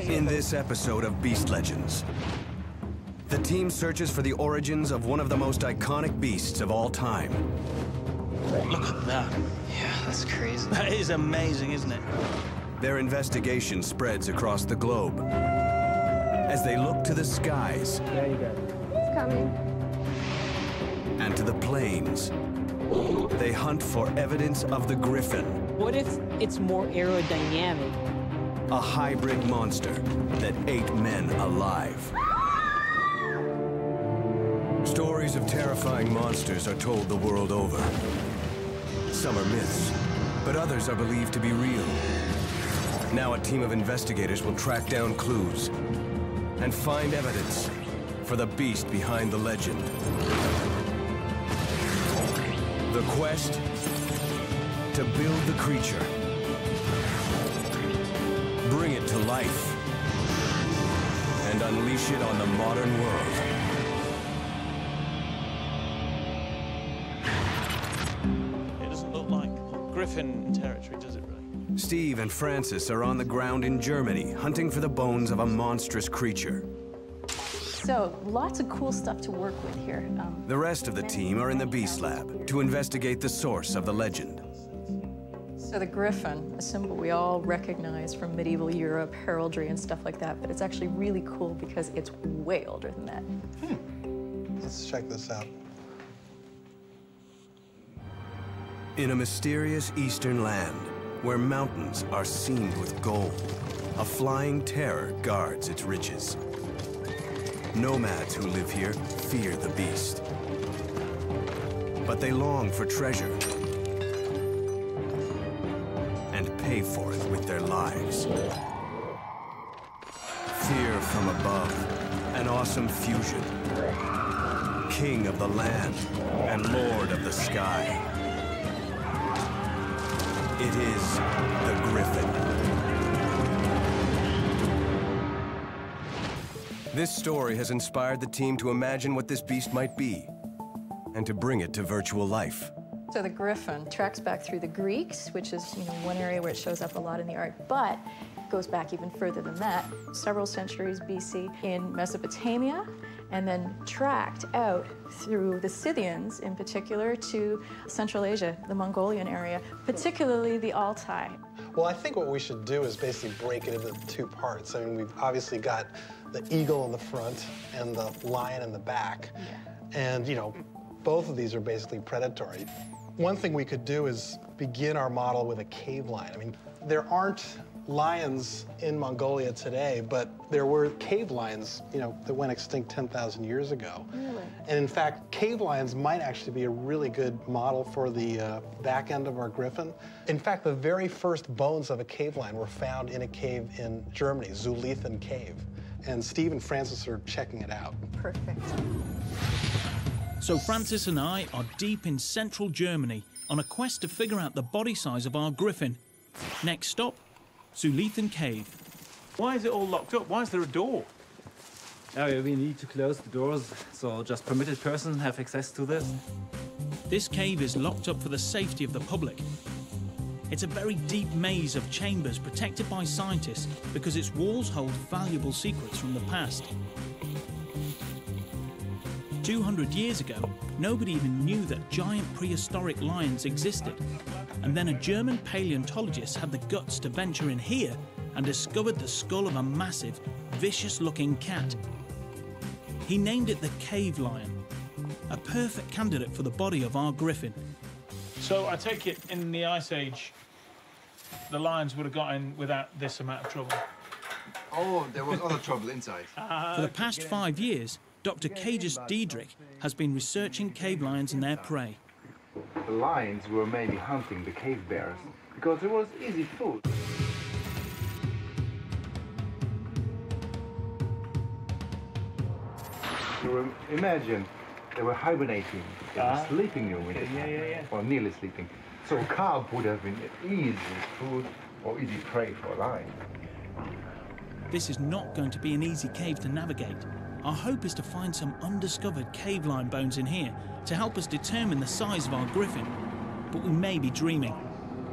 In this episode of Beast Legends, the team searches for the origins of one of the most iconic beasts of all time. Look at that. Yeah, that's crazy. That is amazing, isn't it? Their investigation spreads across the globe as they look to the skies. There you go. It's coming. And to the plains. They hunt for evidence of the Griffin. What if it's more aerodynamic? A hybrid monster that ate men alive. Stories of terrifying monsters are told the world over. Some are myths, but others are believed to be real. Now a team of investigators will track down clues and find evidence for the beast behind the legend. The quest to build the creature, bring it to life, and unleash it on the modern world. It doesn't look like Griffin territory, does it really? Steve and Francis are on the ground in Germany, hunting for the bones of a monstrous creature. So, lots of cool stuff to work with here. The rest of the team are in the Beast Lab to investigate the source of the legend. So the Griffin, a symbol we all recognize from medieval Europe, heraldry and stuff like that, but it's actually really cool because it's way older than that. Let's check this out. In a mysterious eastern land, where mountains are seamed with gold, a flying terror guards its riches. Nomads who live here fear the beast. But they long for treasure and pay for it with their lives. Fear from above, an awesome fusion. King of the land and lord of the sky. It is the Griffin. This story has inspired the team to imagine what this beast might be and to bring it to virtual life. So the Griffin tracks back through the Greeks, which is one area where it shows up a lot in the art, but it goes back even further than that, several centuries BC in Mesopotamia, and then tracked out through the Scythians in particular to Central Asia, the Mongolian area, particularly the Altai. Well, I think what we should do is basically break it into two parts. I mean, we've obviously got the eagle in the front and the lion in the back. Yeah. And, both of these are basically predatory. One thing we could do is begin our model with a cave lion. I mean, there aren't lions in Mongolia today, but there were cave lions, that went extinct 10,000 years ago. Really? And in fact, cave lions might actually be a really good model for the back end of our Griffin. In fact, the very first bones of a cave lion were found in a cave in Germany, Zulithan Cave. And Steve and Francis are checking it out. Perfect. So Francis and I are deep in central Germany on a quest to figure out the body size of our Griffin. Next stop, Zulithan Cave. Why is it all locked up? Why is there a door? We need to close the doors, so just permitted persons have access to this. This cave is locked up for the safety of the public. It's a very deep maze of chambers protected by scientists because its walls hold valuable secrets from the past. 200 years ago, nobody even knew that giant prehistoric lions existed. And then a German paleontologist had the guts to venture in here and discovered the skull of a massive, vicious-looking cat. He named it the cave lion, a perfect candidate for the body of our Griffin. So I take it in the Ice Age, the lions would have got in without this amount of trouble? Oh, there was other trouble inside. For the past 5 years, Dr. Cages Diedrich has been researching cave lions and their prey. The lions were maybe hunting the cave bears because it was easy food. Imagine they were hibernating in a sleeping room, or nearly sleeping. So carp would have been easy food or easy prey for a lion. This is not going to be an easy cave to navigate. Our hope is to find some undiscovered cave lion bones in here to help us determine the size of our Griffin. But we may be dreaming.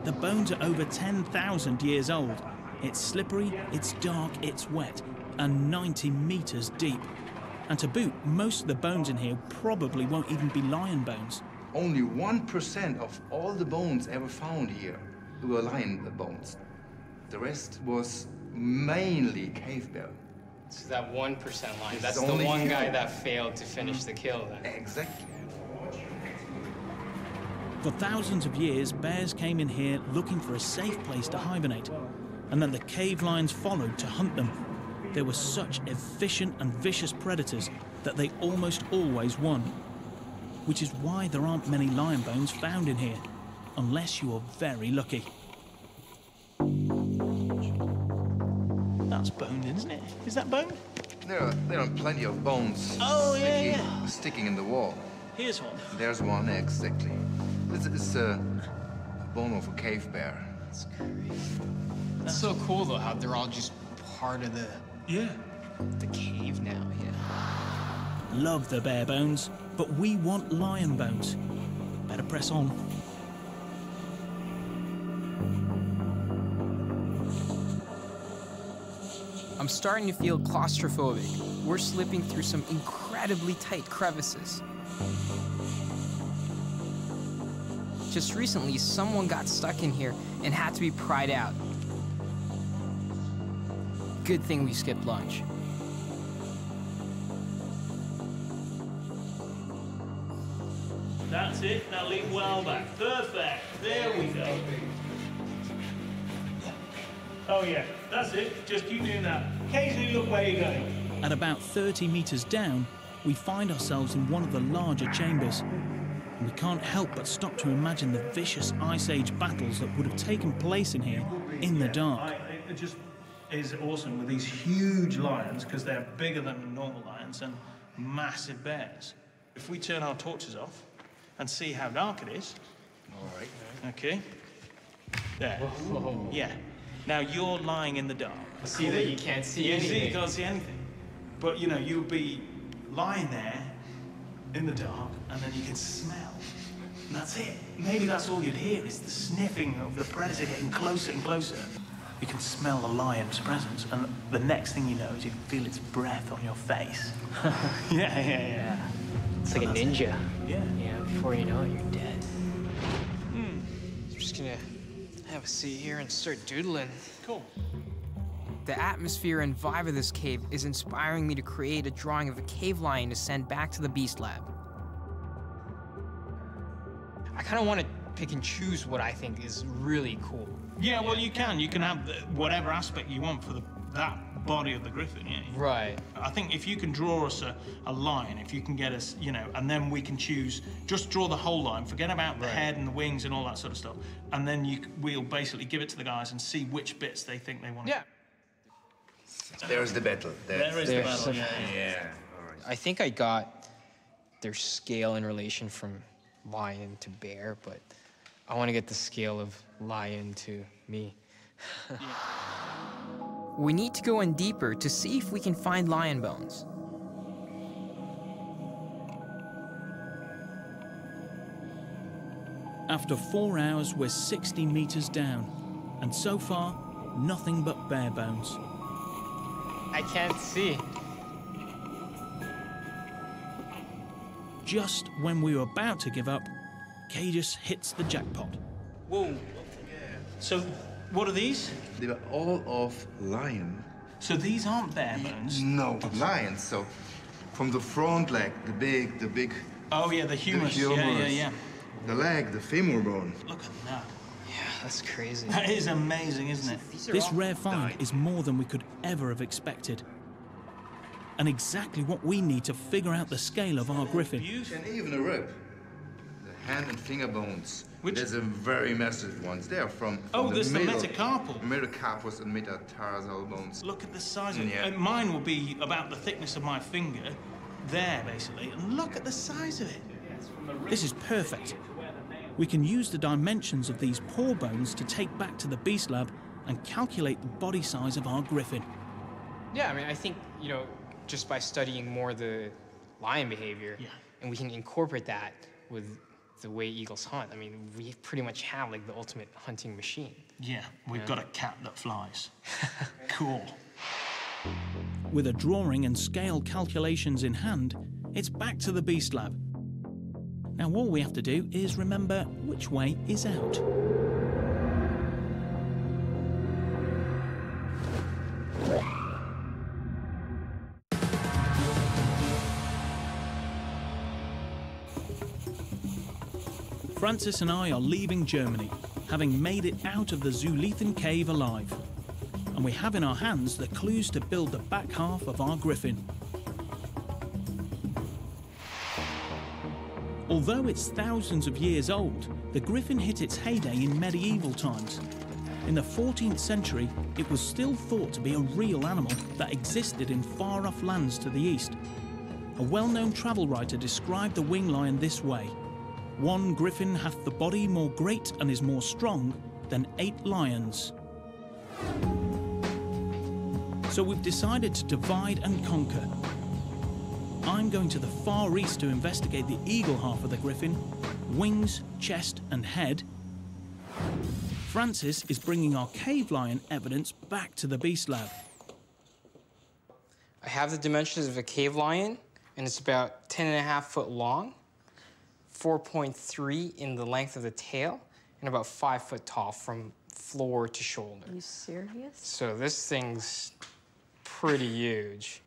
The bones are over 10,000 years old, It's slippery, it's dark, it's wet, and 90 meters deep. And to boot, most of the bones in here probably won't even be lion bones. Only 1% of all the bones ever found here were lion bones. The rest was mainly cave bear. So that 1% line, It's that's the only one guy few. that failed to finish the kill then. Exactly. For thousands of years, bears came in here looking for a safe place to hibernate, and then the cave lions followed to hunt them. They were such efficient and vicious predators that they almost always won, which is why there aren't many lion bones found in here, unless you are very lucky. That's bone, isn't it? Is that bone? There are plenty of bones sticking in the wall. Here's one. There's one, exactly. This is a bone of a cave bear. That's crazy. That's so cool though, how they're all just part of the cave now, yeah. Love the bear bones, but we want lion bones. Better press on. I'm starting to feel claustrophobic. We're slipping through some incredibly tight crevices. Just recently, someone got stuck in here and had to be pried out. Good thing we skipped lunch. That's it. Now lean well back. Perfect. There we go. Oh yeah, that's it. Just keep doing that. Occasionally look where you're going. At about 30 meters down, we find ourselves in one of the larger chambers. And we can't help but stop to imagine the vicious Ice Age battles that would have taken place in here in the dark. It just is awesome with these huge lions, because they're bigger than normal lions, and massive bears. If we turn our torches off and see how dark it is. All right. Okay. There. Whoa. Yeah. Now you're lying in the dark. See that you can't see anything. You can't see anything. But you know, you'll be lying there in the dark, and then you can smell. And that's it. Maybe that's all you'd hear, is the sniffing of the predator getting closer and closer. You can smell the lion's presence, and the next thing you know is you can feel its breath on your face. Yeah. It's like a ninja. Yeah. Yeah, before you know it, you're dead. I'm just gonna have a seat here and start doodling. Cool. The atmosphere and vibe of this cave is inspiring me to create a drawing of a cave lion to send back to the Beast Lab. I kind of want to pick and choose what I think is really cool. Yeah, well, you can. You can have whatever aspect you want for that body of the Griffin, yeah. Right. I think if you can draw us a line, if you can get us, you know, and then we can choose, just draw the whole line, forget about the head and the wings and all that sort of stuff, and then we'll basically give it to the guys and see which bits they think they want. Yeah. There's the battle. There is the battle, yeah. All right. I think I got their scale in relation from lion to bear, but I want to get the scale of lion to me. We need to go in deeper to see if we can find lion bones. After 4 hours, we're 60 meters down, and so far, nothing but bear bones. I can't see. Just when we were about to give up, Cadus hits the jackpot. Whoa. So, what are these? They were all of lion. So these aren't bear bones? No, lions. So from the front leg, the big. Oh yeah, the humerus. Yeah. The leg, the femur bone. Look at that. Yeah, that's crazy. That is amazing, isn't it? This rare find is more than we could ever have expected. And exactly what we need to figure out the scale of our Griffin. And even a rib. The hand and finger bones. Which? There's a very massive ones. They are from There's the middle. metacarpal. Metacarpus and metatarsal bones. Look at the size of it. Yeah. Mine will be about the thickness of my finger, there basically, and look at the size of it. This is perfect. We can use the dimensions of these paw bones to take back to the Beast Lab and calculate the body size of our Griffin. Yeah, I mean, I think, you know, just by studying more the lion behavior, and we can incorporate that with the way eagles hunt. I mean, we pretty much have like the ultimate hunting machine. Yeah, we've got a cat that flies. Cool. With a drawing and scale calculations in hand, it's back to the Beast Lab. Now all we have to do is remember which way is out. Francis and I are leaving Germany, having made it out of the Zulithan cave alive. And we have in our hands the clues to build the back half of our Griffin. Although it's thousands of years old, the Griffin hit its heyday in medieval times. In the 14th century, it was still thought to be a real animal that existed in far-off lands to the east. A well-known travel writer described the wing lion this way: "One Griffin hath the body more great and is more strong than 8 lions." So we've decided to divide and conquer. I'm going to the far east to investigate the eagle half of the Griffin, wings, chest and head. Francis is bringing our cave lion evidence back to the Beast Lab. I have the dimensions of a cave lion, and it's about 10.5 foot long, 4.3 in the length of the tail, and about 5 foot tall from floor to shoulder. Are you serious? So this thing's pretty huge.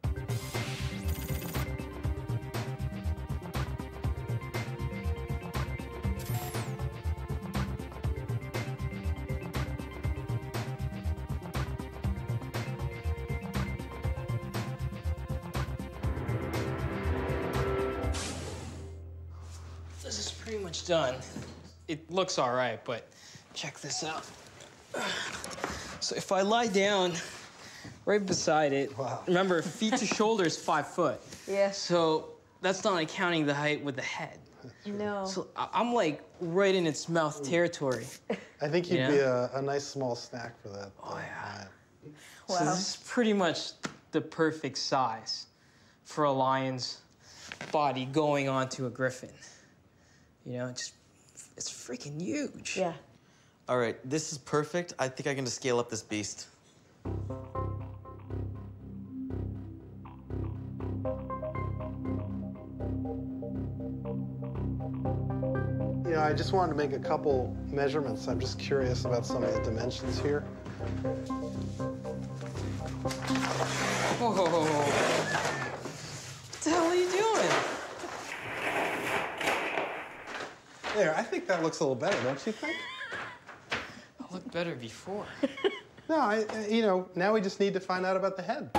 This is pretty much done. It looks all right, but check this out. So if I lie down right beside it, wow. Remember, feet to shoulder is 5 foot. Yeah. So that's not like counting the height with the head. No. So I'm like right in its mouth territory. I think you'd be a nice small snack for that. Oh, yeah. Wow. So this is pretty much the perfect size for a lion's body going onto a griffin. You know, it's freaking huge. Yeah. All right, this is perfect. I think I can just scale up this beast. You know, I just wanted to make a couple measurements. I'm just curious about some of the dimensions here. Whoa. What the hell are you doing? There, I think that looks a little better, don't you think? It looked better before. No, you know, now we just need to find out about the head.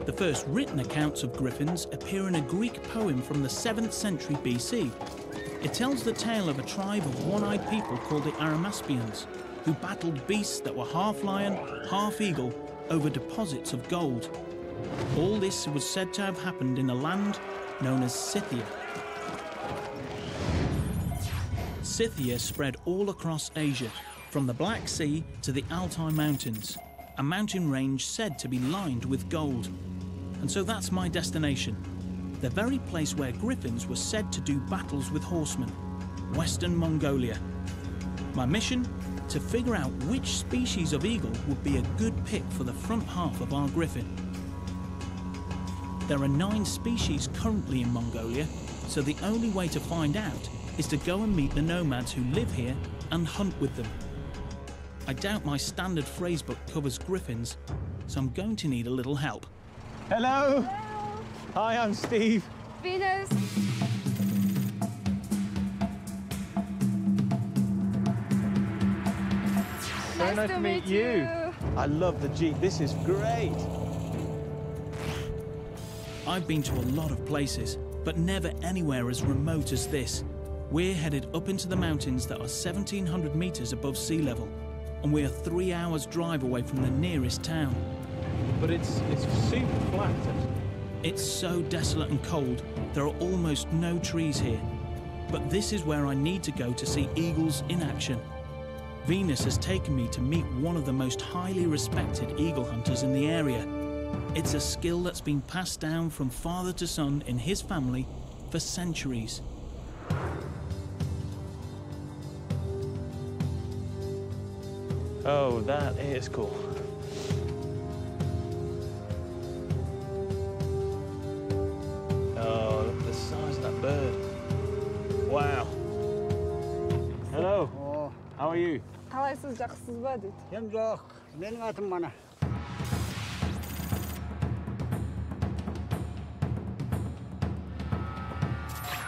The first written accounts of griffins appear in a Greek poem from the 7th century BC. It tells the tale of a tribe of one-eyed people called the Arimaspians, who battled beasts that were half lion, half eagle over deposits of gold. All this was said to have happened in a land known as Scythia. Scythia spread all across Asia, from the Black Sea to the Altai Mountains, a mountain range said to be lined with gold. And so that's my destination, the very place where griffins were said to do battles with horsemen, Western Mongolia. My mission? To figure out which species of eagle would be a good pick for the front half of our griffin. There are 9 species currently in Mongolia, so the only way to find out is to go and meet the nomads who live here and hunt with them. I doubt my standard phrasebook covers griffins, so I'm going to need a little help. Hello. Hi, I'm Steve. Venus. Very nice to meet you. I love the Jeep. This is great. I've been to a lot of places, but never anywhere as remote as this. We're headed up into the mountains that are 1,700 meters above sea level, and we're 3 hours drive away from the nearest town. But it's super flat. It's so desolate and cold, there are almost no trees here. But this is where I need to go to see eagles in action. Venus has taken me to meet one of the most highly respected eagle hunters in the area. It's a skill that's been passed down from father to son in his family for centuries. Oh, that is cool. Oh, look at the size of that bird. Wow. Hello. Oh. How are you? Қалайсыз, жақсысыз ба дейді. Ем жоқ. Менің атым мана.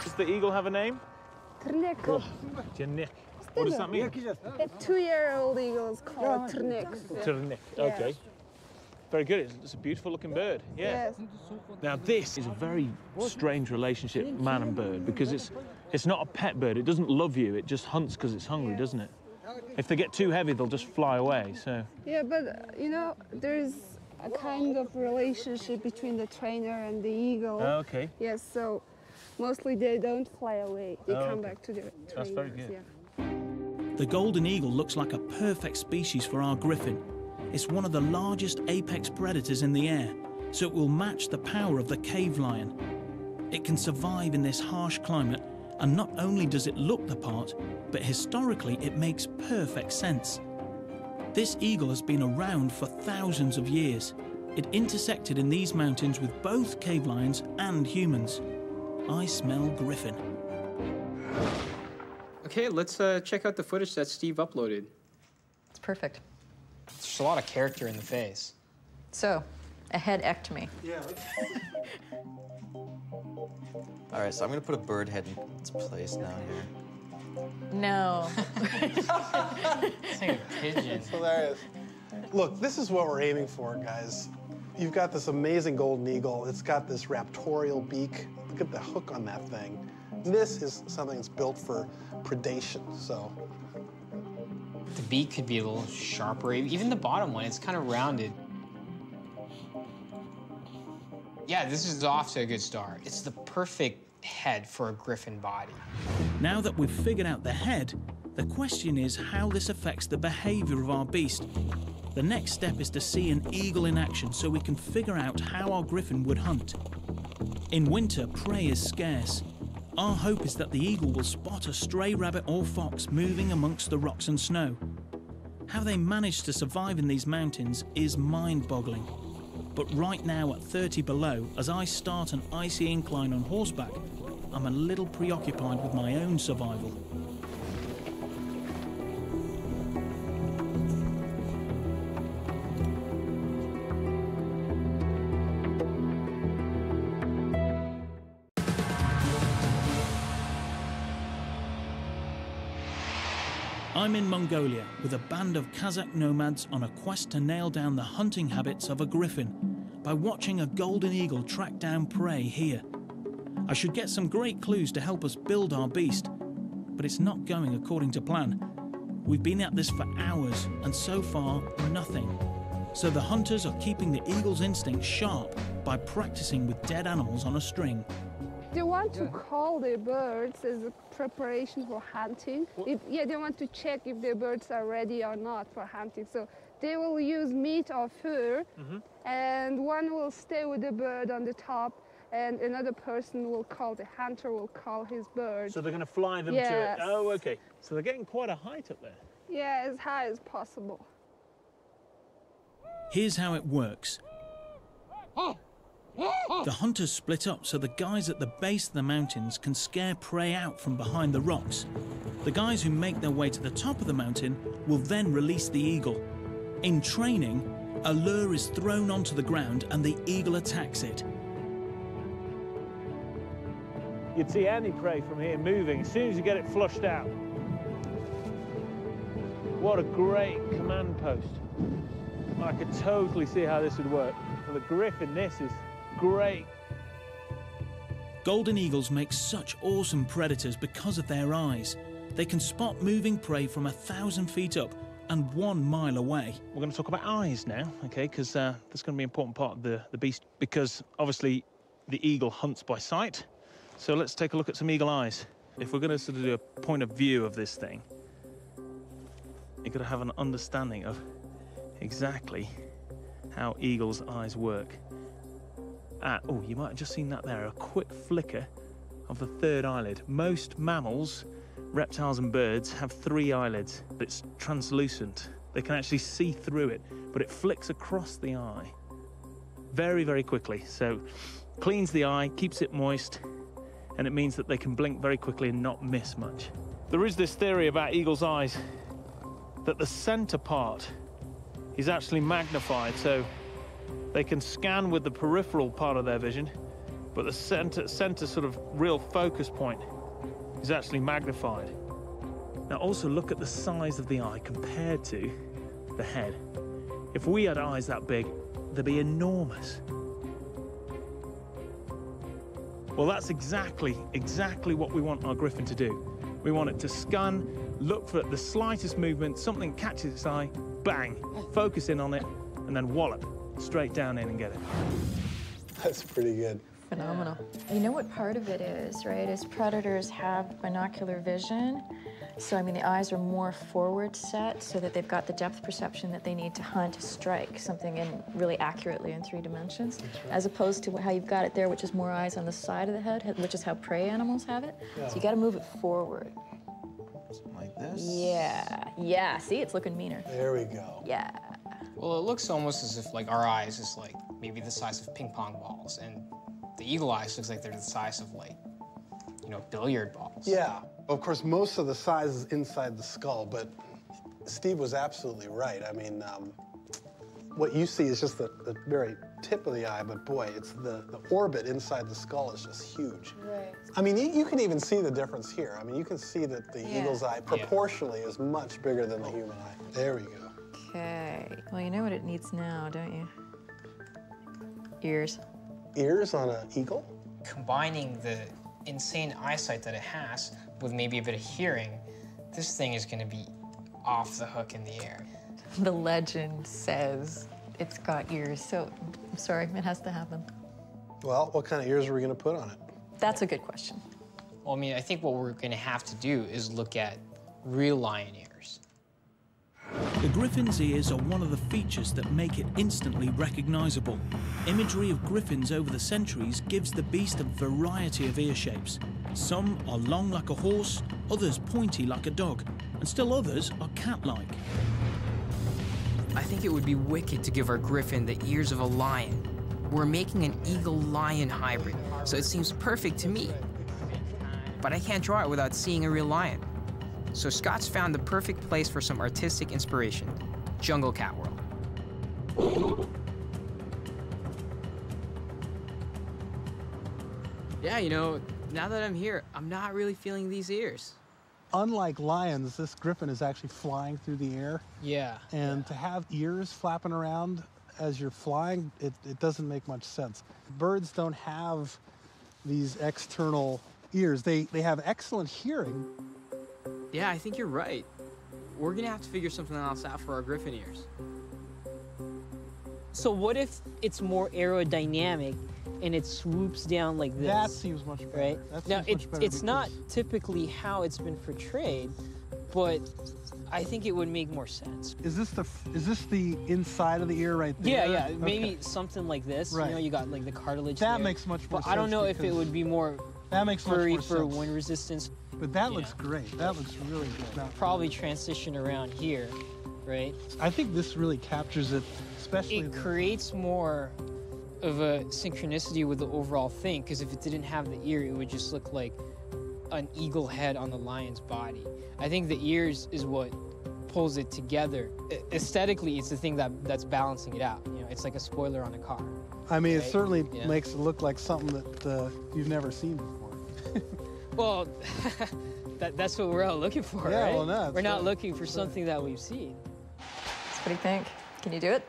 Does the eagle have a name? Tırnek. Tırnek. What does that mean? A 2-year-old eagle is called tırnek. Tırnek. Okay. Very good. It's a beautiful looking bird. Yeah. Yes. Now this is a very strange relationship, man and bird, because it's not a pet bird. It doesn't love you. It just hunts because it's hungry, doesn't it? If they get too heavy, they'll just fly away. So. Yeah, but you know, there's a kind of relationship between the trainer and the eagle. Okay. Yes. So mostly they don't fly away. They come okay. back to the trainers. That's very good. Yeah. The golden eagle looks like a perfect species for our griffin. It's one of the largest apex predators in the air, so it will match the power of the cave lion. It can survive in this harsh climate, and not only does it look the part, but historically it makes perfect sense. This eagle has been around for thousands of years. It intersected in these mountains with both cave lions and humans. I smell griffin. Okay, let's check out the footage that Steve uploaded. It's perfect. There's a lot of character in the face. So, a headectomy. Yeah. All right, so I'm gonna put a bird head in its place now here. No. It's like a pigeon. It's hilarious. Look, this is what we're aiming for, guys. You've got this amazing golden eagle. It's got this raptorial beak. Look at the hook on that thing. This is something that's built for predation, so. The beak could be a little sharper. Even the bottom one, it's kind of rounded. Yeah, this is off to a good start. It's the perfect head for a griffin body. Now that we've figured out the head, the question is how this affects the behavior of our beast. The next step is to see an eagle in action so we can figure out how our griffin would hunt. In winter, prey is scarce. Our hope is that the eagle will spot a stray rabbit or fox moving amongst the rocks and snow. How they manage to survive in these mountains is mind-boggling. But right now at 30 below, as I start an icy incline on horseback, I'm a little preoccupied with my own survival. I'm in Mongolia with a band of Kazakh nomads on a quest to nail down the hunting habits of a griffin by watching a golden eagle track down prey here. I should get some great clues to help us build our beast, but it's not going according to plan. We've been at this for hours and so far nothing. So the hunters are keeping the eagle's instinct sharp by practicing with dead animals on a string. They want to call their birds as a preparation for hunting. They want to check if their birds are ready or not for hunting. So they will use meat or fur, and one will stay with the bird on the top, and another person will call, the hunter will call his bird. So they're going to fly them to it? Oh, okay. So they're getting quite a height up there. Yeah, as high as possible. Here's how it works. The hunters split up so the guys at the base of the mountains can scare prey out from behind the rocks. The guys who make their way to the top of the mountain will then release the eagle. In training, a lure is thrown onto the ground and the eagle attacks it. You'd see any prey from here moving as soon as you get it flushed out. What a great command post. I could totally see how this would work. For the griffin, this is great. Golden eagles make such awesome predators because of their eyes. They can spot moving prey from 1,000 feet up and 1 mile away. We're going to talk about eyes now, okay, because that's going to be an important part of the beast, because obviously the eagle hunts by sight. So let's take a look at some eagle eyes. If we're going to sort of do a point of view of this thing, you've got to have an understanding of exactly how eagle's eyes work. Oh, you might have just seen that there, a quick flicker of the third eyelid. Most mammals, reptiles and birds have 3 eyelids. It's translucent. They can actually see through it, but it flicks across the eye very, very quickly. So cleans the eye, keeps it moist, and it means that they can blink very quickly and not miss much. There is this theory about eagle's eyes that the center part is actually magnified, so they can scan with the peripheral part of their vision, but the center sort of real focus point is actually magnified. Now also look at the size of the eye compared to the head. If we had eyes that big, they'd be enormous. Well, that's exactly what we want our Griffin to do. We want it to scan, look for the slightest movement, something catches its eye, bang, focus in on it, and then wallop, straight down in and get it. That's pretty good. Phenomenal. You know what part of it is, right, is predators have binocular vision. So, I mean, the eyes are more forward set so that they've got the depth perception that they need to hunt, strike something in really accurately in 3 dimensions, as opposed to how you've got it there, which is more eyes on the side of the head, which is how prey animals have it. Yeah. So you got to move it forward. Something like this? Yeah. Yeah. See, it's looking meaner. There we go. Yeah. Well, it looks almost as if, like, our eyes is, like, maybe the size of ping pong balls, and the eagle eyes looks like they're the size of, like, you know, billiard balls. Yeah. Of course, most of the size is inside the skull, but Steve was absolutely right. I mean, what you see is just the very tip of the eye, but boy, it's the orbit inside the skull is just huge. Right. I mean, you can even see the difference here. I mean, you can see that the eagle's eye proportionally is much bigger than the human eye. There we go. Okay. Well, you know what it needs now, don't you? Ears. Ears on an eagle? Combining the insane eyesight that it has with maybe a bit of hearing, this thing is going to be off the hook in the air. The legend says it's got ears, so I'm sorry, it has to happen. Well, what kind of ears are we going to put on it? That's a good question. Well, I mean, I think what we're going to have to do is look at real lion ears. The Griffin's ears are one of the features that make it instantly recognizable. Imagery of griffins over the centuries gives the beast a variety of ear shapes. Some are long like a horse, others pointy like a dog, and still others are cat-like. I think it would be wicked to give our Griffin the ears of a lion. We're making an eagle-lion hybrid, so it seems perfect to me. But I can't draw it without seeing a real lion. So Scott's found the perfect place for some artistic inspiration, Jungle Cat World. Yeah, you know, now that I'm here, I'm not really feeling these ears. Unlike lions, this griffin is actually flying through the air. Yeah. And to have ears flapping around as you're flying, it doesn't make much sense. Birds don't have these external ears. They have excellent hearing. Yeah, I think you're right. We're gonna have to figure something else out for our griffin ears. So what if it's more aerodynamic and it swoops down like this? That seems much better. Right? That now, seems much better it's not typically how it's been portrayed, but I think it would make more sense. Is this the inside of the ear right there? Yeah, yeah, maybe something like this. Right. You know, you got like the cartilage That there. makes much more sense. But I don't know if it would be more that makes much furry more for sense. wind resistance. But that looks great. That looks really good. Now, probably transition around here, right? I think this really captures it, especially. It creates more of a synchronicity with the overall thing, because if it didn't have the ear, it would just look like an eagle head on the lion's body. I think the ears is what pulls it together. Aesthetically, it's the thing that's balancing it out. You know, it's like a spoiler on a car. I mean, right? it certainly makes it look like something that you've never seen before. Well, that's what we're all looking for, yeah, right? Well, no, we're not looking for something that we've seen. So what do you think? Can you do it?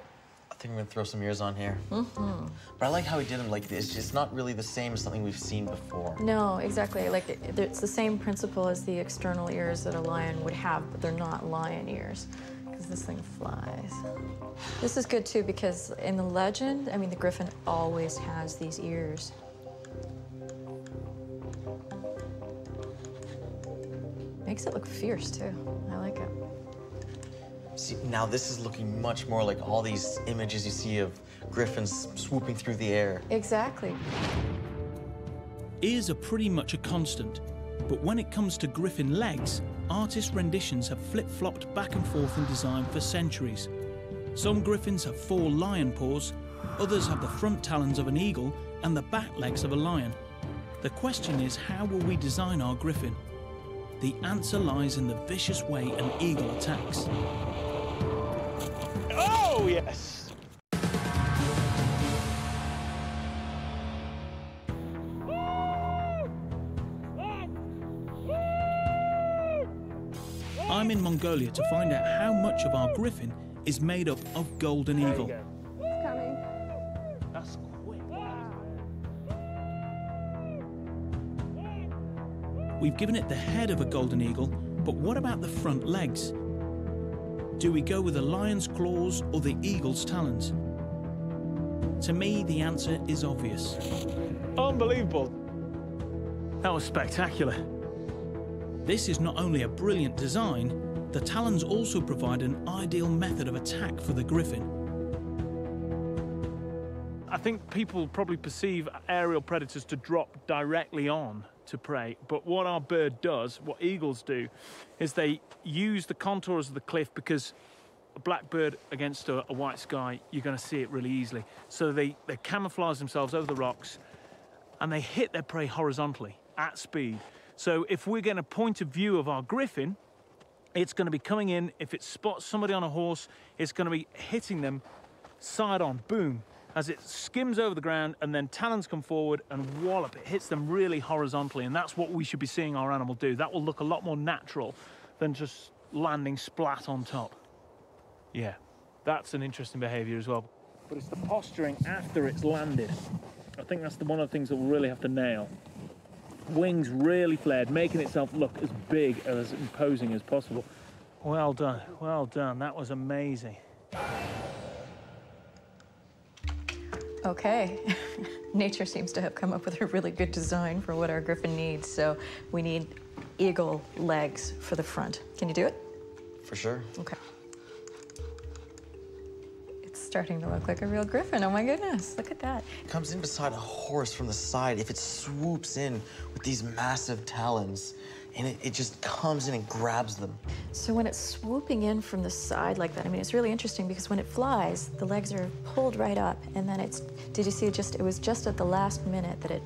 I think I'm gonna throw some ears on here. Mm-hmm. But I like how he did them like this. It's not really the same as something we've seen before. No, exactly. Like it's the same principle as the external ears that a lion would have, but they're not lion ears, because this thing flies. This is good too, because in the legend, I mean, the griffin always has these ears. Makes it look fierce too. I like it. See, now this is looking much more like all these images you see of griffins swooping through the air. Exactly. Ears are pretty much a constant. But when it comes to griffin legs, artist renditions have flip-flopped back and forth in design for centuries. Some griffins have 4 lion paws, others have the front talons of an eagle and the back legs of a lion. The question is, how will we design our griffin? The answer lies in the vicious way an eagle attacks. Oh, yes! I'm in Mongolia to find out how much of our griffin is made up of golden eagle. It's coming. That's quick. We've given it the head of a golden eagle, but what about the front legs? Do we go with the lion's claws or the eagle's talons? To me, the answer is obvious. Unbelievable. That was spectacular. This is not only a brilliant design, the talons also provide an ideal method of attack for the griffin. I think people probably perceive aerial predators to drop directly on to prey, but what our bird does, what eagles do, is they use the contours of the cliff, because a black bird against a white sky, you're going to see it really easily. So they camouflage themselves over the rocks and they hit their prey horizontally at speed. So if we're getting a point of view of our griffin, it's going to be coming in. If it spots somebody on a horse, it's going to be hitting them side on, boom, as it skims over the ground, and then talons come forward and wallop, it hits them really horizontally. And that's what we should be seeing our animal do. That will look a lot more natural than just landing splat on top. Yeah, that's an interesting behavior as well. But it's the posturing after it's landed. I think that's one of the things that we'll really have to nail. Wings really flared, making itself look as big and as imposing as possible. Well done, well done. That was amazing. Okay, nature seems to have come up with a really good design for what our griffin needs. So we need eagle legs for the front. Can you do it? For sure. Okay. It's starting to look like a real griffin. Oh my goodness, look at that. It comes in beside a horse from the side. If it swoops in with these massive talons, and it just comes in and grabs them. So when it's swooping in from the side like that, I mean, it's really interesting because when it flies, the legs are pulled right up, and then did you see it was just at the last minute that it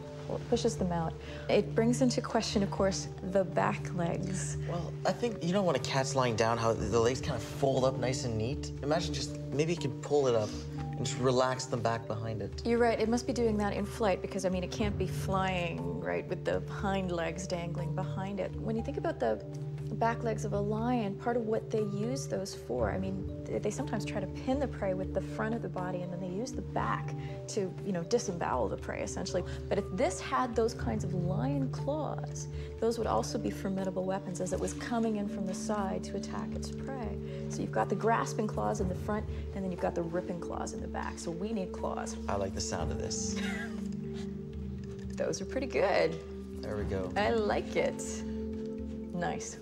pushes them out. It brings into question, of course, the back legs. Well, I think, you know, when a cat's lying down, how the legs kind of fold up nice and neat? Imagine just, maybe you can pull it up and just relax them back behind it. You're right, it must be doing that in flight because, I mean, it can't be flying, right, with the hind legs dangling behind it. When you think about the back legs of a lion, part of what they use those for, I mean, they sometimes try to pin the prey with the front of the body, and then they use the back to, you know, disembowel the prey, essentially. But if this had those kinds of lion claws, those would also be formidable weapons as it was coming in from the side to attack its prey. So you've got the grasping claws in the front, and then you've got the ripping claws in the back. So we need claws. I like the sound of this. Those are pretty good. There we go. I like it. Nice.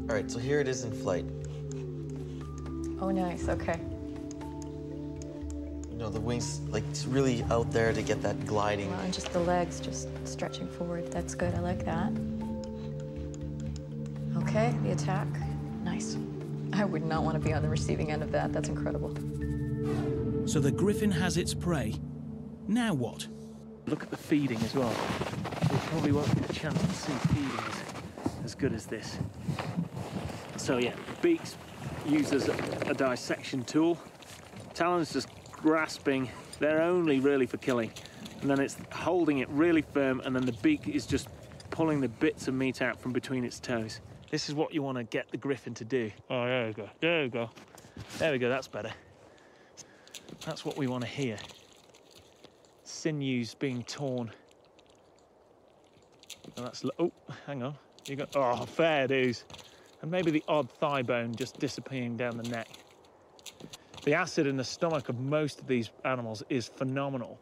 All right, so here it is in flight. Oh, nice, okay. You know, the wings, like, it's really out there to get that gliding. Well, and just the legs just stretching forward. That's good, I like that. Okay, the attack. Nice. I would not want to be on the receiving end of that. That's incredible. So the griffin has its prey. Now what? Look at the feeding as well. We probably won't get a chance to see feeding as good as this. So yeah, beaks used as a dissection tool. Talons just grasping. They're only really for killing. And then it's holding it really firm, and then the beak is just pulling the bits of meat out from between its toes. This is what you want to get the griffin to do. Oh, there we go. There we go. There we go. That's better. That's what we want to hear. Sinews being torn. And that's, oh, hang on. You got, oh, fair dues. And maybe the odd thigh bone just disappearing down the neck. The acid in the stomach of most of these animals is phenomenal.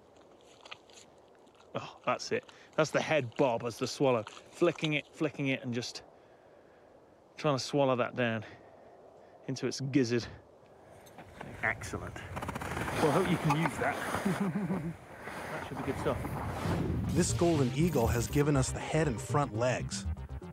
Oh, that's it. That's the head bob as the swallow. Flicking it, and just trying to swallow that down into its gizzard. Excellent. Well, I hope you can use that. That should be good stuff. This golden eagle has given us the head and front legs.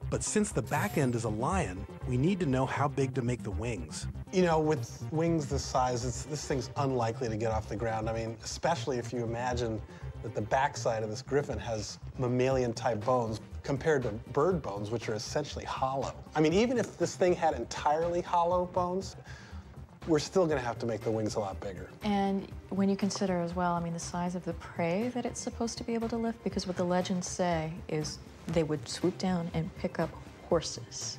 But since the back end is a lion, we need to know how big to make the wings. You know, with wings this size, this thing's unlikely to get off the ground. I mean, especially if you imagine that the backside of this griffin has mammalian-type bones compared to bird bones, which are essentially hollow. I mean, even if this thing had entirely hollow bones, we're still going to have to make the wings a lot bigger. And when you consider as well, I mean, the size of the prey that it's supposed to be able to lift, because what the legends say is they would swoop down and pick up horses.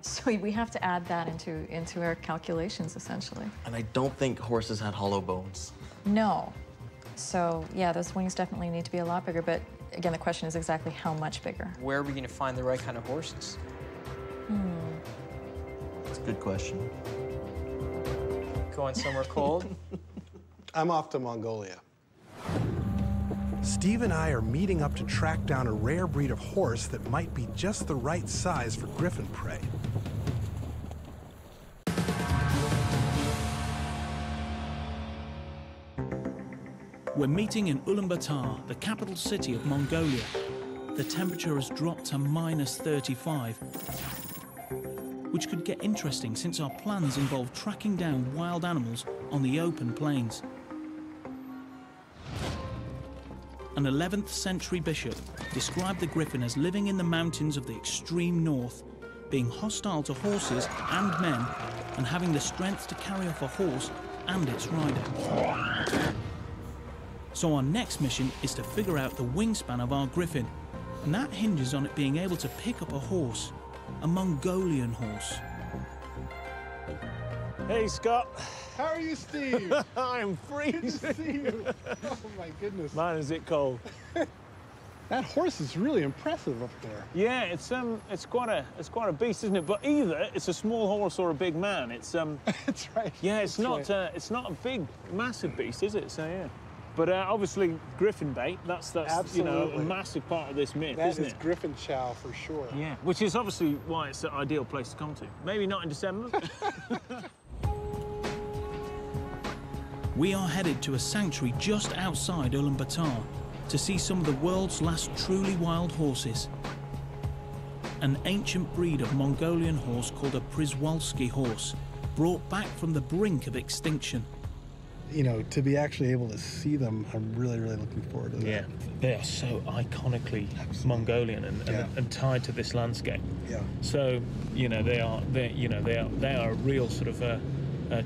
So we have to add that into our calculations, essentially. And I don't think horses had hollow bones. No. So, yeah, those wings definitely need to be a lot bigger, but again, the question is exactly how much bigger. Where are we going to find the right kind of horses? That's a good question. Going somewhere cold? I'm off to Mongolia. Steve and I are meeting up to track down a rare breed of horse that might be just the right size for griffin prey. We're meeting in Ulaanbaatar, the capital city of Mongolia. The temperature has dropped to -35, which could get interesting since our plans involve tracking down wild animals on the open plains. An 11th century bishop described the griffin as living in the mountains of the extreme north, being hostile to horses and men, and having the strength to carry off a horse and its rider. So our next mission is to figure out the wingspan of our griffin, and that hinges on it being able to pick up a horse, a Mongolian horse. Hey, Scott. How are you, Steve? I'm freezing. Good to see you. Oh, my goodness. Man, is it cold. That horse is really impressive up there. Yeah, it's quite a beast, isn't it? But either it's a small horse or a big man. It's That's right. Yeah, it's not a big, massive beast, is it? So yeah. But obviously, griffin bait, that's you know, a massive part of this myth, isn't it? That is griffin chow for sure. Yeah, which is obviously why it's the ideal place to come to. Maybe not in December. We are headed to a sanctuary just outside Ulaanbaatar to see some of the world's last truly wild horses. An ancient breed of Mongolian horse called a Przewalski horse, brought back from the brink of extinction. You know, to be actually able to see them, I'm really, really looking forward to that. Yeah, they are so iconically Mongolian and tied to this landscape. Yeah. So, you know, they are a real sort of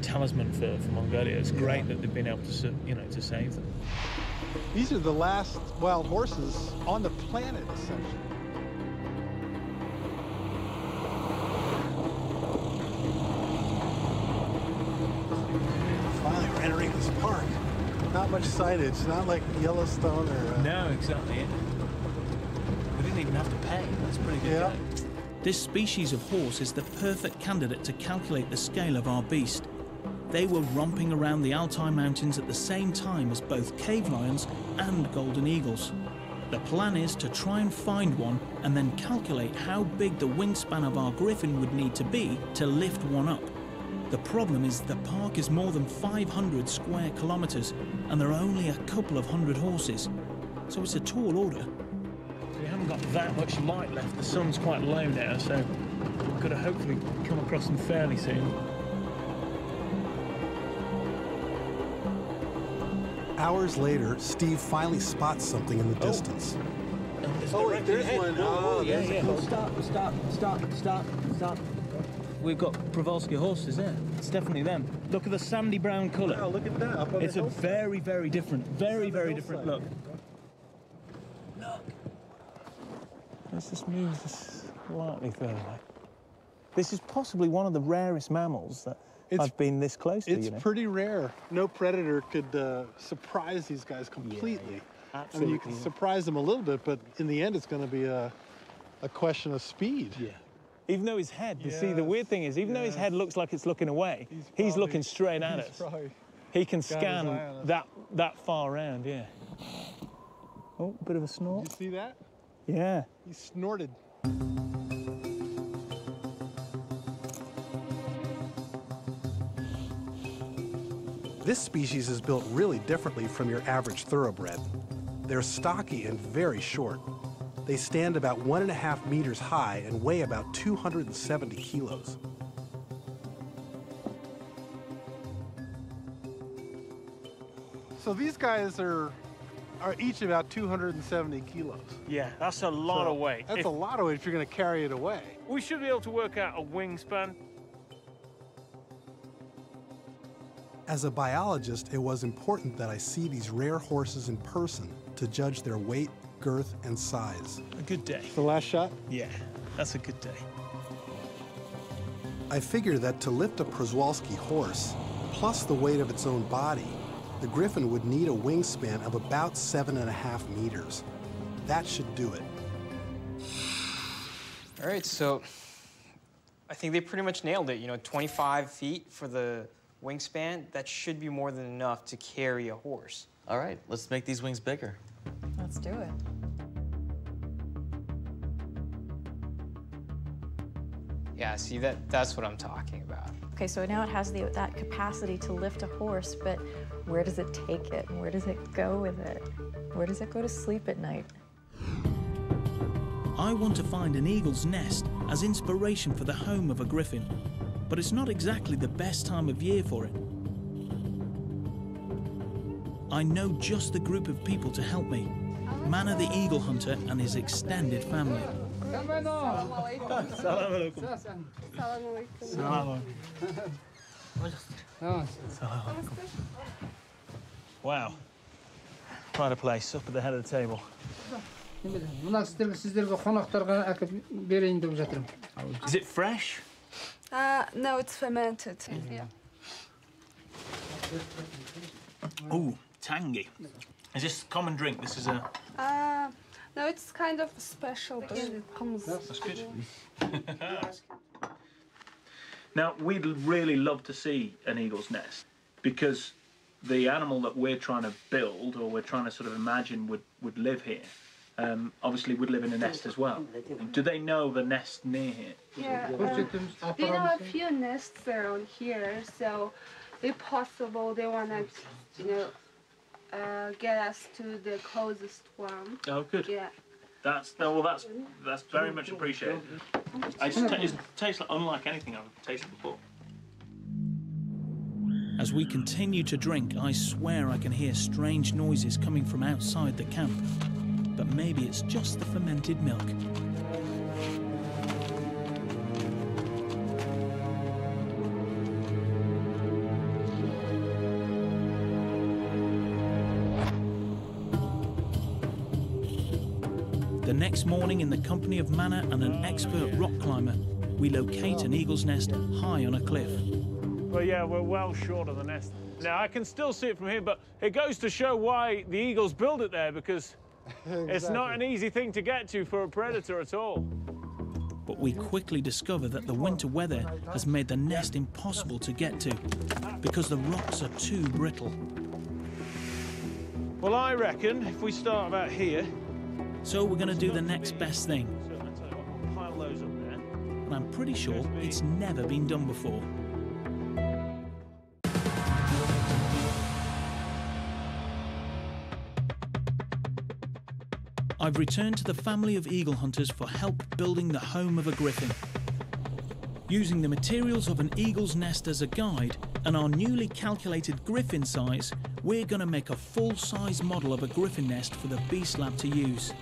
talisman for Mongolia. It's great that they've been able to, you know, to save them. These are the last wild horses on the planet, essentially. Finally, we're entering this park. Not much signage, not like Yellowstone or... No, exactly. We didn't even have to pay. That's pretty good. Yeah. This species of horse is the perfect candidate to calculate the scale of our beast. They were romping around the Altai Mountains at the same time as both cave lions and golden eagles. The plan is to try and find one and then calculate how big the wingspan of our griffin would need to be to lift one up. The problem is the park is more than 500 square kilometers and there are only a couple of hundred horses, so it's a tall order. We haven't got that much light left. The sun's quite low now, so we've got to hopefully come across them fairly soon. Hours later, Steve finally spots something in the distance. Oh, wait, there's one. Oh, yeah. Stop. We've got Przewalski horses there. It's definitely them. Look at the sandy brown colour. Oh, look at that. Up on it's the a very, very different, very different look. Look. Let's just move this slightly further away. This is possibly one of the rarest mammals that I've been this close to, you know. It's pretty rare. No predator could surprise these guys completely. Yeah. I mean, you can surprise them a little bit, but in the end, it's going to be a question of speed. Yeah. Even though his head, you see, the weird thing is, even though his head looks like it's looking away, he's looking straight at us. He can scan that far around, yeah. Oh, bit of a snort. Did you see that? Yeah. He snorted. This species is built really differently from your average thoroughbred. They're stocky and very short. They stand about 1.5 meters high and weigh about 270 kilos. So these guys are each about 270 kilos. Yeah, that's a lot of weight. That's a lot of weight if you're going to carry it away. We should be able to work out a wingspan. As a biologist, it was important that I see these rare horses in person to judge their weight, girth, and size. A good day. The last shot? Yeah, that's a good day. I figured that to lift a Przewalski horse, plus the weight of its own body, the Griffin would need a wingspan of about 7.5 meters. That should do it. All right, so I think they pretty much nailed it. 25 feet for the wingspan, that should be more than enough to carry a horse. All right, let's make these wings bigger. Let's do it. Yeah, see, that's what I'm talking about. Okay, so now it has that capacity to lift a horse, but where does it take it? Where does it go with it? Where does it go to sleep at night? I want to find an eagle's nest as inspiration for the home of a griffin, but it's not exactly the best time of year for it. I know just the group of people to help me. Mana the eagle hunter and his extended family. Wow. Quite a place, up at the head of the table. Is it fresh? No, it's fermented. Yeah. Ooh, tangy. Is this common drink? This is a... No, it's kind of special, but it comes... That's good. Now, we'd really love to see an eagle's nest because the animal that we're trying to build, or we're trying to sort of imagine would live here, obviously would live in a nest as well. Do they know the nest near here? Yeah, we know a few nests around here, so if possible, they want to, get us to the closest one. Oh, good. Yeah. That's very much appreciated. It tastes unlike anything I've tasted before. As we continue to drink, I swear I can hear strange noises coming from outside the camp. But maybe it's just the fermented milk. The next morning, in the company of Mana and an expert rock climber, we locate an eagle's nest high on a cliff. Well, yeah, we're well short of the nest. Now, I can still see it from here, but it goes to show why the eagles build it there, because it's not an easy thing to get to for a predator at all. But we quickly discover that the winter weather has made the nest impossible to get to, because the rocks are too brittle. Well, I reckon if we start about here... So we're going to do the next best thing. Pile those up there. And I'm pretty sure it's never been done before. I've returned to the family of eagle hunters for help building the home of a griffin. Using the materials of an eagle's nest as a guide and our newly calculated griffin size, we're going to make a full-size model of a griffin nest for the Beast Lab to use.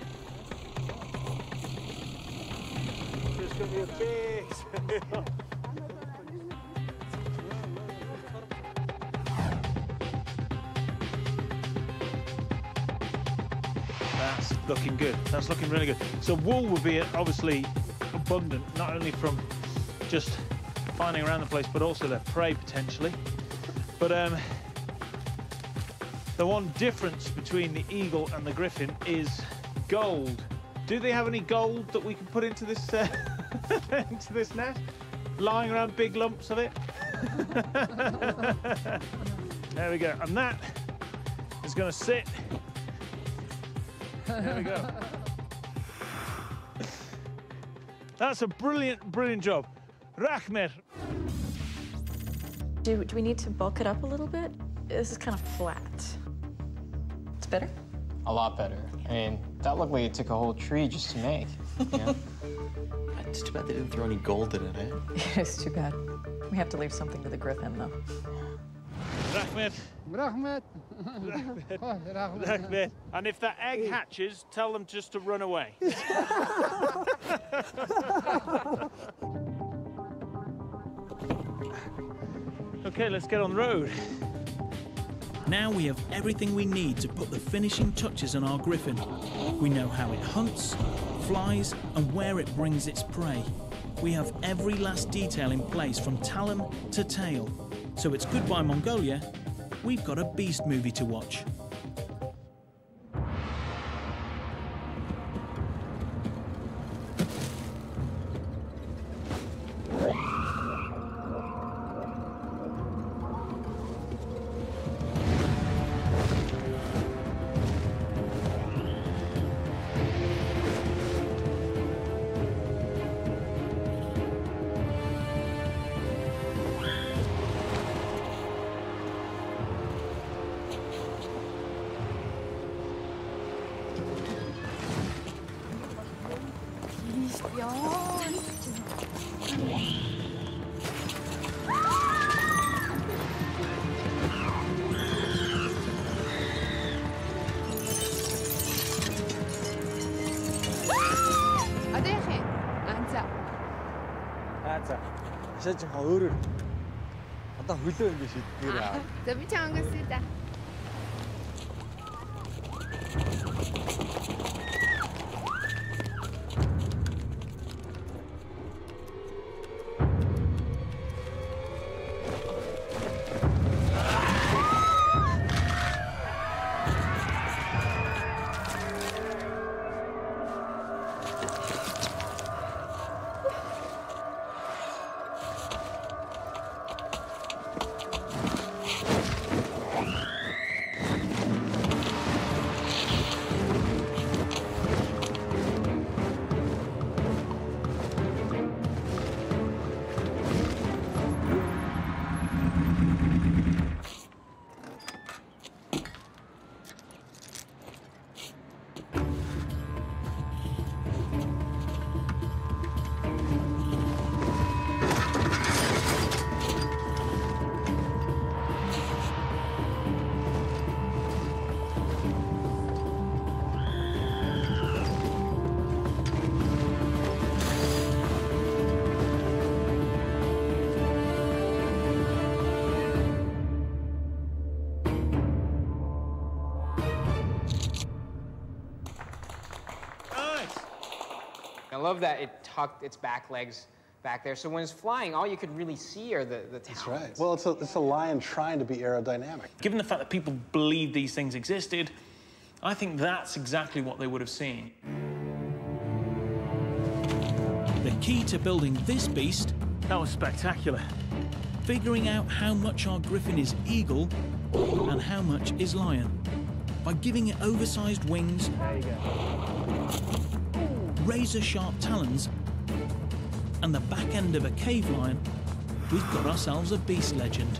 It's going to be a big... That's looking good. That's looking really good. So wool would be obviously abundant, not only from just finding around the place, but also their prey potentially. But the one difference between the eagle and the griffin is gold. Do they have any gold that we can put into this into this nest? Lying around, big lumps of it. There we go. And that is going to sit. There we go. That's a brilliant, brilliant job. Rachmer. Do we need to bulk it up a little bit? This is kind of flat. It's better? A lot better. I mean, that looked like it took a whole tree just to make. You know? It's too bad they didn't throw any gold in it, eh? It's too bad. We have to leave something to the Griffin, though. Rahmet. Rahmet. Rahmet. And if that egg hatches, tell them just to run away. Okay, let's get on the road. Now we have everything we need to put the finishing touches on our Griffin. We know how it hunts, flies, and where it brings its prey. We have every last detail in place from talon to tail. So it's goodbye Mongolia, we've got a beast movie to watch. За би чангас да. I love that it tucked its back legs back there, so when it's flying, all you could really see are the talons. That's right. Well, it's a lion trying to be aerodynamic. Given the fact that people believe these things existed, I think that's exactly what they would have seen. The key to building this beast... That was spectacular. Figuring out how much our Griffin is eagle and how much is lion. By giving it oversized wings, razor-sharp talons, and the back end of a cave lion, we've got ourselves a beast legend.